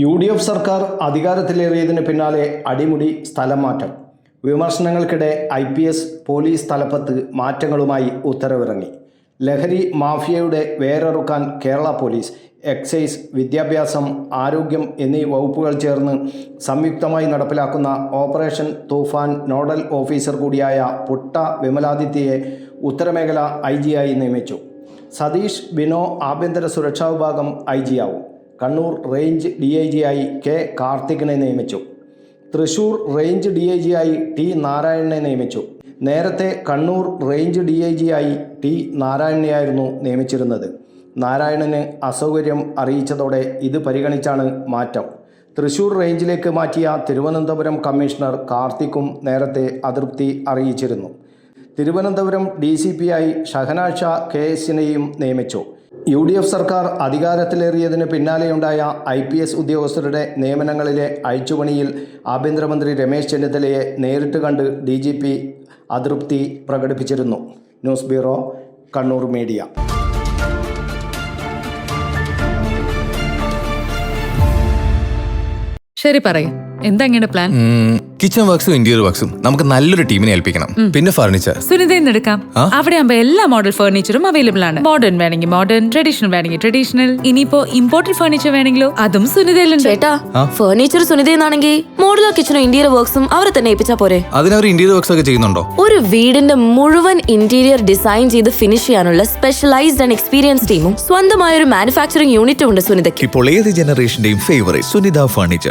UDF സർക്കാർ അധികാരത്തിലേറിയതിന് പിന്നാലെ അടിമുടി സ്ഥലം മാറ്റം. വിമർശനങ്ങൾക്കിടെ IPS പോലീസ് തലപ്പത്ത് മാറ്റങ്ങളുമായി ഉത്തരവിറങ്ങി. ലഹരി മാഫിയയുടെ വേരറുക്കാൻ കേരള പോലീസ്, എക്സൈസ്, വിദ്യാഭ്യാസം, ആരോഗ്യം എന്നീ വകുപ്പുകൾ ചേർന്ന് സംയുക്തമായി നടപ്പിലാക്കുന്ന ഓപ്പറേഷൻ തൂഫാൻ നോഡൽ ഓഫീസർ കൂടിയായ പുട്ട വിമലാദിത്യയെ ഉത്തരമേഖല IG ആയി നിയമിച്ചു. സതീഷ് ബിനോ ആഭ്യന്തര സുരക്ഷാ വിഭാഗം IG ആവും. കണ്ണൂർ റേഞ്ച് DIG ആയി K കാർത്തികിനെ നിയമിച്ചു. തൃശൂർ റേഞ്ച് DIG ആയി T നാരായണനെ നിയമിച്ചു. നേരത്തെ കണ്ണൂർ റേഞ്ച് DIG ആയി T നാരായണനെയായിരുന്നു നിയമിച്ചിരുന്നത്. നാരായണന് അസൗകര്യം അറിയിച്ചതോടെ ഇത് പരിഗണിച്ചാണ് മാറ്റം. തൃശൂർ റേഞ്ചിലേക്ക് മാറ്റിയ തിരുവനന്തപുരം കമ്മീഷണർ കാർത്തിക്കും നേരത്തെ അതൃപ്തി അറിയിച്ചിരുന്നു. തിരുവനന്തപുരം DCP ആയി ഷഹനാഷ KSനെയും നിയമിച്ചു. UDF സർക്കാർ അധികാരത്തിലേറിയതിന് പിന്നാലെയുണ്ടായ IPS ഉദ്യോഗസ്ഥരുടെ നിയമനങ്ങളിലെ അഴിച്ചുപണിയിൽ ആഭ്യന്തരമന്ത്രി രമേശ് ചെന്നിത്തലയെ നേരിട്ട് കണ്ട് DGP അതൃപ്തി പ്രകടിപ്പിച്ചിരുന്നു. News bureau, Kannur media. ശരി, പറയും എന്താ ഇങ്ങനെ പ്ലാൻ? കിച്ചൺ വർക്സും ഇന്റീരിയർ വർക്സും നമുക്ക് നല്ലൊരു ടീമിനെ ഏൽപ്പിക്കണം. പിന്നെ ഫർണിച്ചർ സുനിതയിൽ എടുക്കാം. അവിടെ ആകുമ്പോ എല്ലാ മോഡൽ ഫർണിച്ചറും അവൈലബിൾ ആണ്. മോഡേൺ വേണമെങ്കിൽ മോഡേൺ, ട്രഡീഷണൽ വേണമെങ്കിൽ ട്രഡീഷണൽ. ഇനിയിപ്പോ ഇമ്പോർട്ടഡ് ഫർണിച്ചർ വേണമെങ്കിലോ അതും സുനിതയിലുണ്ട്. ചേട്ടാ, ഫർണിച്ചർ സുനിതയെന്നാണെങ്കിൽ മോഡുലർ കിച്ചണും ഇന്റീരിയർ വർക്സും അവരെ തന്നെ ഏൽപ്പിച്ചാ പോരെ? അതിനവർ ഇന്റീരിയർ വർക്സ് ഒക്കെ ചെയ്യുന്നുണ്ടോ? ഒരു വീടിന്റെ മുഴുവൻ ഇന്റീരിയർ ഡിസൈൻ ചെയ്ത് ഫിനിഷ് ചെയ്യാനുള്ള സ്പെഷ്യലൈസ്ഡ് ആൻഡ് എക്സ്പീരിയൻസ് ടീമും സ്വന്തമായ ഒരു മാനുഫാക്ചറിംഗ് യൂണിറ്റും ഉണ്ട് സുനിതയ്ക്ക്. ഇപ്പോൾ ഏത് ജനറേഷന്റെയും ഫേവറേറ്റ് സുനിത ഫർണിച്ചർ,